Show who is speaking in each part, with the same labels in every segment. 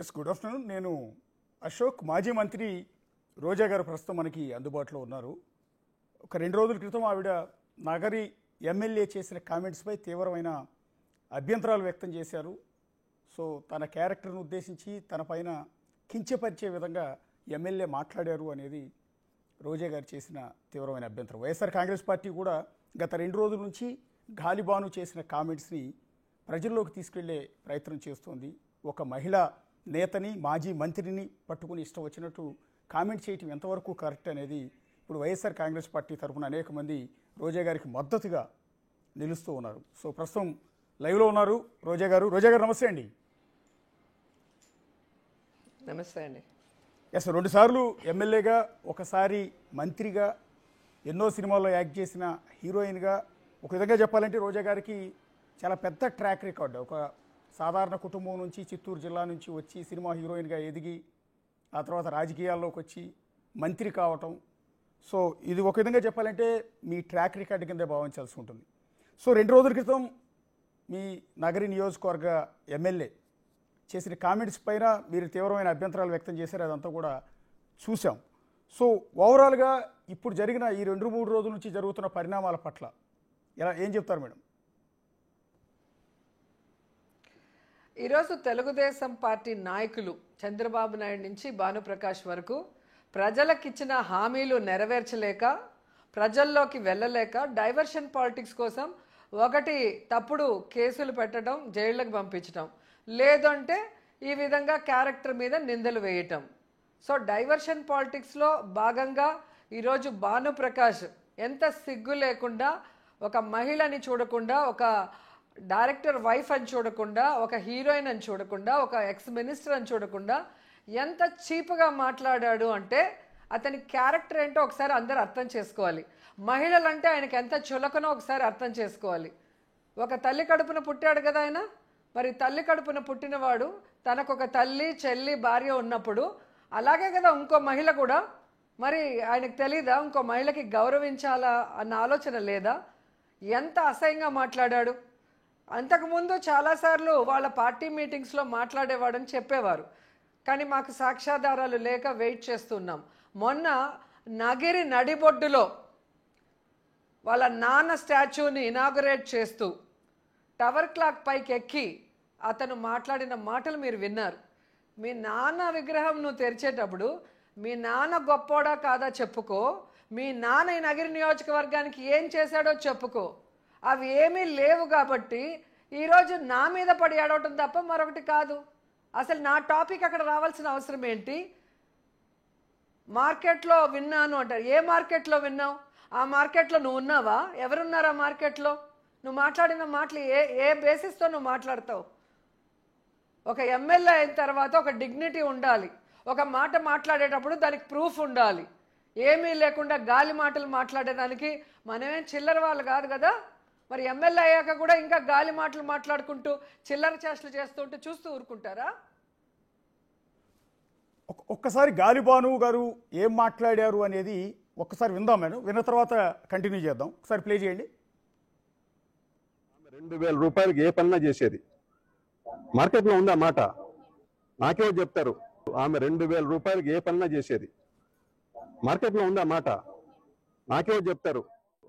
Speaker 1: Yes, good afternoon. నేను అశోక్. మాజీ మంత్రి రోజా గారు ప్రస్తుతం మనకి అందుబాటులో ఉన్నారు. ఒక 2 రోజుల క్రితం ఆవిడ నగరి ఎమ్మెల్యే చేసిన కామెంట్స్పై తీవ్రమైన అభ్యంతరాలు వ్యక్తం చేశారు. సో తన క్యారెక్టర్ను ఉద్దేశించి తన పైన కించపరిచే విధంగా ఎమ్మెల్యే మాట్లాడారు అనేది రోజా గారు చేసిన తీవ్రమైన అభ్యంతరం. వైఎస్ఆర్ కాంగ్రెస్ పార్టీ కూడా గత 2 రోజుల నుంచి గాలిబాను చేసిన కామెంట్స్ని ప్రజల్లోకి తీసుకెళ్లే ప్రయత్నం చేస్తోంది. ఒక మహిళా నేతని, మాజీ మంత్రిని పట్టుకుని ఇష్టం వచ్చినట్టు కామెంట్ చేయటం ఎంతవరకు కరెక్ట్ అనేది ఇప్పుడు వైఎస్ఆర్ కాంగ్రెస్ పార్టీ తరఫున అనేక మంది రోజా గారికి మద్దతుగా నిలుస్తూ ఉన్నారు. సో ప్రస్తుతం లైవ్లో ఉన్నారు రోజా గారు. రోజా గారు నమస్తే అండి.
Speaker 2: నమస్తే అండి.
Speaker 1: ఎస్, 2 సార్లు ఎమ్మెల్యేగా, ఒకసారి మంత్రిగా, ఎన్నో సినిమాల్లో యాక్ట్ చేసిన హీరోయిన్గా, ఒక విధంగా చెప్పాలంటే రోజా గారికి చాలా పెద్ద ట్రాక్ రికార్డు. ఒక సాధారణ కుటుంబం నుంచి, చిత్తూరు జిల్లా నుంచి వచ్చి సినిమా హీరోయిన్గా ఎదిగి ఆ తర్వాత రాజకీయాల్లోకి వచ్చి మంత్రి కావటం. సో ఇది ఒక విధంగా చెప్పాలంటే మీ ట్రాక్ రికార్డు కింద భావించాల్సి ఉంటుంది. సో 2 రోజుల క్రితం మీ నగరి నియోజకవర్గ ఎమ్మెల్యే చేసిన కామెంట్స్ పైన మీరు తీవ్రమైన అభ్యంతరాలు వ్యక్తం చేశారు. అదంతా కూడా చూసాం. సో ఓవరాల్గా ఇప్పుడు జరిగిన ఈ 2-3 రోజుల నుంచి జరుగుతున్న పరిణామాల పట్ల ఏం చెప్తారు మేడం?
Speaker 2: ఈరోజు తెలుగుదేశం పార్టీ నాయకులు చంద్రబాబు నాయుడు నుంచి భానుప్రకాష్ వరకు ప్రజలకిచ్చిన హామీలు నెరవేర్చలేక, ప్రజల్లోకి వెళ్ళలేక డైవర్షన్ పాలిటిక్స్ కోసం ఒకటి తప్పుడు కేసులు పెట్టడం, జైళ్ళకు పంపించడం, లేదంటే ఈ విధంగా క్యారెక్టర్ మీద నిందలు వేయటం. సో డైవర్షన్ పాలిటిక్స్లో భాగంగా ఈరోజు భానుప్రకాష్ ఎంత సిగ్గు లేకుండా, ఒక మహిళని చూడకుండా, ఒక డైరెక్టర్ వైఫ్ అని చూడకుండా, ఒక హీరోయిన్ అని చూడకుండా, ఒక ఎక్స్ మినిస్టర్ అని చూడకుండా ఎంత చీప్గా మాట్లాడాడు అంటే అతని క్యారెక్టర్ ఏంటో ఒకసారి అందరు అర్థం చేసుకోవాలి. మహిళలంటే ఆయనకి ఎంత చులకనో ఒకసారి అర్థం చేసుకోవాలి. ఒక తల్లి కడుపున పుట్టాడు కదా ఆయన. మరి తల్లి కడుపున పుట్టినవాడు తనకొక తల్లి, చెల్లి, భార్య ఉన్నప్పుడు అలాగే కదా ఇంకో మహిళ కూడా. మరి ఆయనకు తెలీదా ఇంకో మహిళకి గౌరవించాలా అన్న ఆలోచన లేదా? ఎంత అసహ్యంగా మాట్లాడాడు. అంతకుముందు చాలాసార్లు వాళ్ళ పార్టీ మీటింగ్స్లో మాట్లాడేవాడని చెప్పేవారు, కానీ మాకు సాక్ష్యాధారాలు లేక వెయిట్ చేస్తున్నాం. మొన్న నగిరి నడిబొడ్డులో వాళ్ళ నాన్న స్టాచ్యూని ఇనాగరేట్ చేస్తూ టవర్ క్లాక్ పైకి ఎక్కి అతను మాట్లాడిన మాటలు మీరు విన్నారు. మీ నాన్న విగ్రహం నువ్వు తెరిచేటప్పుడు మీ నాన్న గొప్పోడా కాదా చెప్పుకో, మీ నాన్న ఈ నగిరి నియోజకవర్గానికి ఏం చేశాడో చెప్పుకో. అవి ఏమీ లేవు కాబట్టి ఈరోజు నా మీద పడి ఏడవటం తప్ప మరొకటి కాదు. అసలు నా టాపిక్ అక్కడ రావాల్సిన అవసరం ఏంటి? మార్కెట్లో విన్నాను అంటారు. ఏ మార్కెట్లో విన్నావు? ఆ మార్కెట్లో నువ్వు ఉన్నావా? ఎవరున్నారు ఆ మార్కెట్లో? నువ్వు మాట్లాడిన మాటలు ఏ బేసిస్తో నువ్వు మాట్లాడతావు? ఒక ఎమ్మెల్యే అయిన తర్వాత ఒక డిగ్నిటీ ఉండాలి. ఒక మాట మాట్లాడేటప్పుడు దానికి ప్రూఫ్ ఉండాలి. ఏమీ లేకుండా గాలి మాటలు మాట్లాడేదానికి మనమేం చిల్లర వాళ్ళు కాదు కదా. మరి ఎమ్మెల్యే అయ్యాక కూడా ఇంకా గాలి మాటలు మాట్లాడుకుంటూ చిల్లర చేష్టలు చేస్తుంటే చూస్తూ ఊరుకుంటారా?
Speaker 1: ఒక్కసారి గాలిబాను గారు ఏం మాట్లాడారు అనేది ఒక్కసారి విందాం మేడం. విన్న తర్వాత కంటిన్యూ చేద్దాం. ఒకసారి ప్లే చేయండి.
Speaker 3: 2000 రూపాయలకి ఏ పన్నా చేసేది. మార్కెట్లో ఉందా మాట? నాకేమో చెప్తారు. ఆమె 2000 రూపాయలకి ఏ పన్నా చేసేది. మార్కెట్లో ఉందా మాట? నాకేమో చెప్తారు.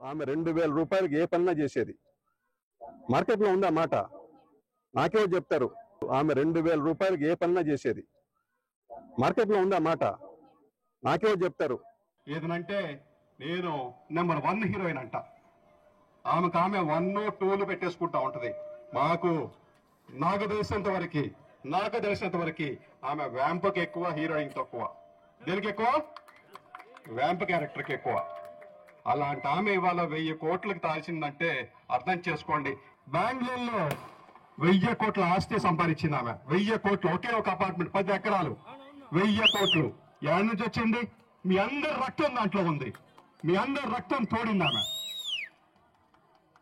Speaker 3: ఆమె 2000 రూపాయలకి ఏ పన్నా చేసేది. మార్కెట్లో ఉందా మాట? నాకేమో చెప్తారు. ఆమె 2000 రూపాయలకి ఏ పన్నా చేసేది. మార్కెట్లో ఉందా మాట? నాకేమో చెప్తారు.
Speaker 4: ఏదనంటే నేను నెంబర్ 1 హీరోయిన్ అంట. ఆమె 1, 2 పెట్టేసుకుంటా ఉంటది. నాకు తెలిసినంత వరకు ఆమె వ్యాంప్కి ఎక్కువ, హీరోయిన్ తక్కువ. దేనికి ఎక్కువ? వ్యాంప్ క్యారెక్టర్కి ఎక్కువ. అలాంటి ఆమె ఇవాళ 1000 కోట్లకు తాల్చిందంటే అర్థం చేసుకోండి. బెంగళూరులో 1000 కోట్ల ఆస్తి సంపాదించింది ఆమె. 1000 కోట్లు, ఒకే ఒక అపార్ట్మెంట్, 10 ఎకరాలు, 1000 కోట్లు. ఎక్కడి నుంచి వచ్చింది? మీ అందరి రక్తం దాంట్లో ఉంది. మీ అందరి రక్తం తోడింది ఆమె.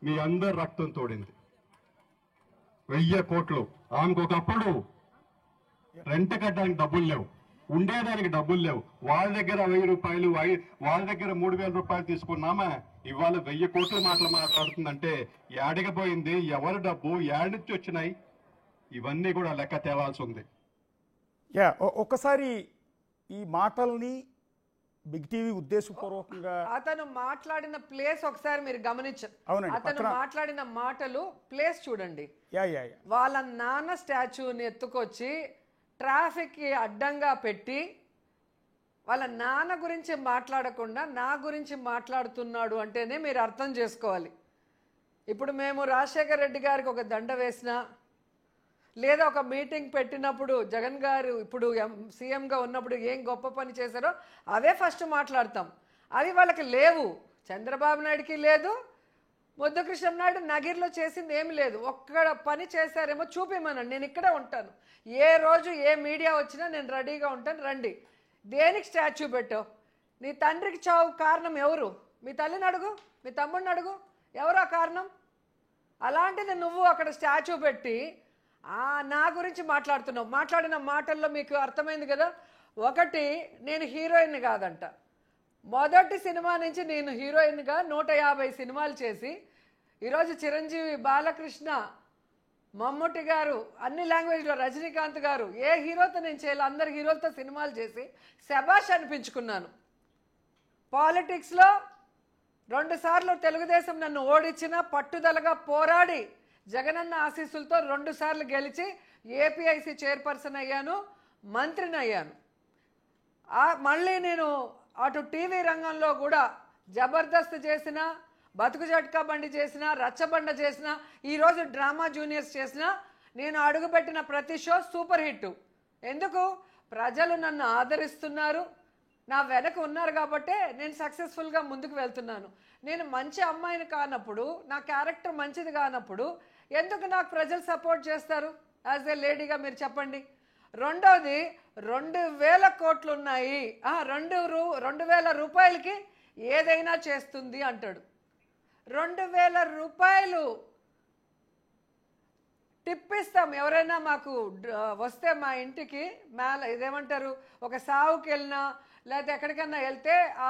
Speaker 4: మీ అందరి రక్తం తోడింది. 1000 కోట్లు. ఆమెకు ఒకప్పుడు రెంట్ కట్టడానికి డబ్బులు లేవు, ఉండేదానికి డబ్బులు లేవు. వాళ్ళ దగ్గర 1000 రూపాయలు, వాళ్ళ దగ్గర 3000 రూపాయలు తీసుకున్నామా ఇవాళ 1000 కోట్ల మాటలు మాట్లాడుతుందంటే ఏడకపోయింది? ఎవరి డబ్బు, ఏడు నుంచి వచ్చినాయి? ఇవన్నీ కూడా లెక్క తేవాల్సి ఉంది.
Speaker 1: యా ఒక్కసారి ఈ మాటల్ని బిగ్ టీవీ ఉద్దేశపూర్వకంగా
Speaker 2: అతను మాట్లాడిన ప్లేస్ ఒకసారి మీరు గమనించారు.
Speaker 1: అవునండి,
Speaker 2: అతను మాట్లాడిన మాటలు ప్లేస్ చూడండి.
Speaker 1: యా యా యా
Speaker 2: వాళ్ళ నాన్న స్టాచ్యూని ఎత్తుకొచ్చి ట్రాఫిక్కి అడ్డంగా పెట్టి వాళ్ళ నాన్న గురించి మాట్లాడకుండా నా గురించి మాట్లాడుతున్నాడు అంటేనే మీరు అర్థం చేసుకోవాలి. ఇప్పుడు మేము రాజశేఖర రెడ్డి గారికి ఒక దండ వేసినా లేదా ఒక మీటింగ్ పెట్టినప్పుడు జగన్ గారు ఇప్పుడు సీఎంగా ఉన్నప్పుడు ఏం గొప్ప పని చేశారో అవే ఫస్ట్ మాట్లాడతాం. అవి వాళ్ళకి లేవు. చంద్రబాబు నాయుడుకి లేదు, ముద్దుకృష్ణ నాయుడు నగిరిలో చేసింది ఏమి లేదు. ఒక్క పని చేశారేమో చూపిమనండి, నేను ఇక్కడే ఉంటాను. ఏ రోజు ఏ మీడియా వచ్చినా నేను రెడీగా ఉంటాను, రండి. దేనికి స్టాచ్యూ పెట్టావు? నీ తండ్రికి చావు కారణం ఎవరు? మీ తల్లిని అడుగు, మీ తమ్ముడిని అడుగు, ఎవరో కారణం. అలాంటిది నువ్వు అక్కడ స్టాచ్యూ పెట్టి నా గురించి మాట్లాడుతున్నావు. మాట్లాడిన మాటల్లో మీకు అర్థమైంది కదా. ఒకటి, నేను హీరోయిన్ కాదంట. మొదటి సినిమా నుంచి నేను హీరోయిన్గా 150 సినిమాలు చేసి ఈరోజు చిరంజీవి, బాలకృష్ణ, మమ్ముట్టి గారు, అన్ని లాంగ్వేజ్లో రజనీకాంత్ గారు, ఏ హీరోతో నేను చేయాలి, అందరు హీరోలతో సినిమాలు చేసి శబాష్ అనిపించుకున్నాను. పాలిటిక్స్లో 2 సార్లు తెలుగుదేశం నన్ను ఓడించిన, పట్టుదలగా పోరాడి జగనన్న ఆశీస్సులతో 2 సార్లు గెలిచి ఏపీఐసి చైర్పర్సన్ అయ్యాను, మంత్రిని అయ్యాను. మళ్ళీ నేను అటు టీవీ రంగంలో కూడా జబర్దస్త్ చేసిన, బతుకు జట్కా బండి చేసిన, రచ్చబండ చేసిన, ఈరోజు డ్రామా జూనియర్స్ చేసిన, నేను అడుగుపెట్టిన ప్రతి షో సూపర్ హిట్. ఎందుకు? ప్రజలు నన్ను ఆదరిస్తున్నారు, నా వెనక ఉన్నారు కాబట్టే నేను సక్సెస్ఫుల్గా ముందుకు వెళ్తున్నాను. నేను మంచి అమ్మాయిని కానప్పుడు, నా క్యారెక్టర్ మంచిది కానప్పుడు ఎందుకు నాకు ప్రజలు సపోర్ట్ చేస్తారు యాజ్ ఏ లేడీగా? మీరు చెప్పండి. రెండోది, 2000 కోట్లు ఉన్నాయి, 2000 రూపాయలకి ఏదైనా చేస్తుంది అంటాడు. 2000 రూపాయలు టిప్ ఇస్తాం ఎవరైనా మాకు వస్తే మా ఇంటికి. ఇదేమంటారు, ఒక సావుకి వెళ్ళినా లేకపోతే ఎక్కడికన్నా వెళ్తే ఆ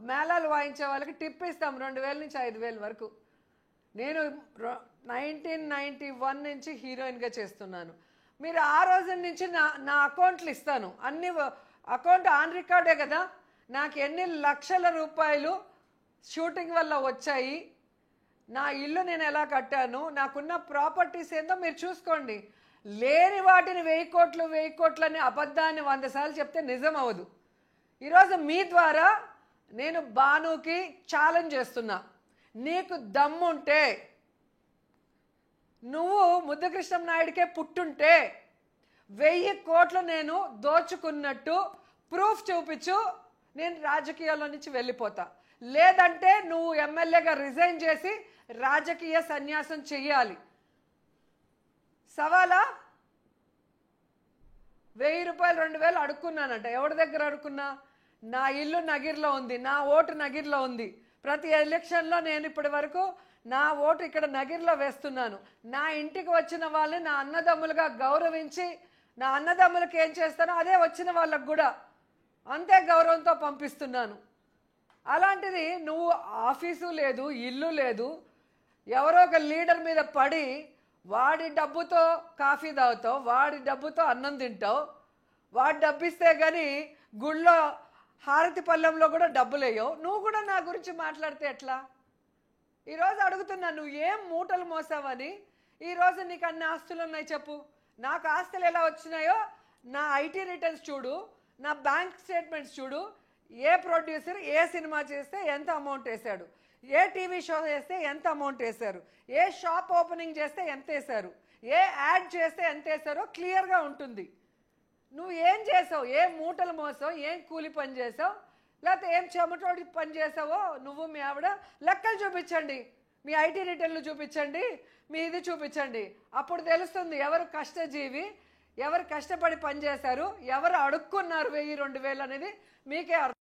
Speaker 2: మేళాలు వాయించే వాళ్ళకి టిప్ ఇస్తాం 2000 నుంచి 5000 వరకు. నేను 1991 నుంచి హీరోయిన్గా చేస్తున్నాను. మీరు ఆ రోజు నుంచి నా అకౌంట్లు ఇస్తాను, అన్ని అకౌంట్ ఆన్ రికార్డే కదా. నాకు ఎన్ని లక్షల రూపాయలు షూటింగ్ వల్ల వచ్చాయి, నా ఇల్లు నేను ఎలా కట్టాను, నాకున్న ప్రాపర్టీస్ ఏందో మీరు చూసుకోండి. లేని వాటిని 1000 కోట్లు అని అబద్ధాన్ని 100 సార్లు చెప్తే నిజం అవ్వదు. ఈరోజు మీ ద్వారా నేను బానుకి ఛాలెంజ్ చేస్తున్నా. నీకు దమ్ముంటే, నువ్వు ముద్దుకృష్ణ నాయుడికే పుట్టుంటే 1000 కోట్లు నేను దోచుకున్నట్టు ప్రూఫ్ చూపించు, నేను రాజకీయాల్లో నుంచి వెళ్ళిపోతా. లేదంటే నువ్వు ఎమ్మెల్యేగా రిజైన్ చేసి రాజకీయ సన్యాసం చెయ్యాలి. సవాలా? 1000 రూపాయలు 2000 అడుక్కున్నానంట. ఎవరి దగ్గర అడుక్కున్నా? నా ఇల్లు నగిరిలో ఉంది, నా ఓటు నగిరిలో ఉంది. ప్రతి ఎలక్షన్లో నేను ఇప్పటి వరకు నా ఓటు ఇక్కడ నగిరిలో వేస్తున్నాను. నా ఇంటికి వచ్చిన వాళ్ళని నా అన్నదమ్ములుగా గౌరవించి, నా అన్నదమ్ములకి ఏం చేస్తానో అదే వచ్చిన వాళ్ళకు కూడా అంతే గౌరవంతో పంపిస్తున్నాను. అలాంటిది నువ్వు ఆఫీసు లేదు, ఇల్లు లేదు, ఎవరో ఒక లీడర్ మీద పడి వాడి డబ్బుతో కాఫీ తాగుతావు, వాడి డబ్బుతో అన్నం తింటావు. వాడి డబ్బిస్తే కానీ గుళ్ళో హారతి పళ్ళెంలో కూడా డబ్బులు వేయవు. నువ్వు కూడా నా గురించి మాట్లాడితే ఎట్లా? ఈరోజు అడుగుతున్నా, నువ్వు ఏం మూటలు మోసావని. ఈరోజు నీకు అన్ని ఆస్తులు ఉన్నాయి చెప్పు. నాకు ఆస్తులు ఎలా వచ్చినాయో నా ఐటీ రిటర్న్స్ చూడు, నా బ్యాంక్ స్టేట్మెంట్స్ చూడు. ఏ ప్రొడ్యూసర్ ఏ సినిమా చేస్తే ఎంత అమౌంట్ వేశాడు, ఏ టీవీ షో చేస్తే ఎంత అమౌంట్ వేశారు, ఏ షాప్ ఓపెనింగ్ చేస్తే ఎంత వేశారు, ఏ యాడ్ చేస్తే ఎంత వేశారో క్లియర్గా ఉంటుంది. నువ్వు ఏం చేసావు, ఏం మూటలు మోసావు, ఏం కూలి పని చేసావు, లేకపోతే ఏం చెమటోడి పని చేసావో నువ్వు మీ ఆవిడ లెక్కలు చూపించండి. మీ ఐటీ రిటర్న్లు చూపించండి, మీ ఇది చూపించండి. అప్పుడు తెలుస్తుంది ఎవరు కష్టజీవి, ఎవరు కష్టపడి పనిచేశారు, ఎవరు అడుక్కున్నారు 1000-2000 అనేది మీకే అర్థం.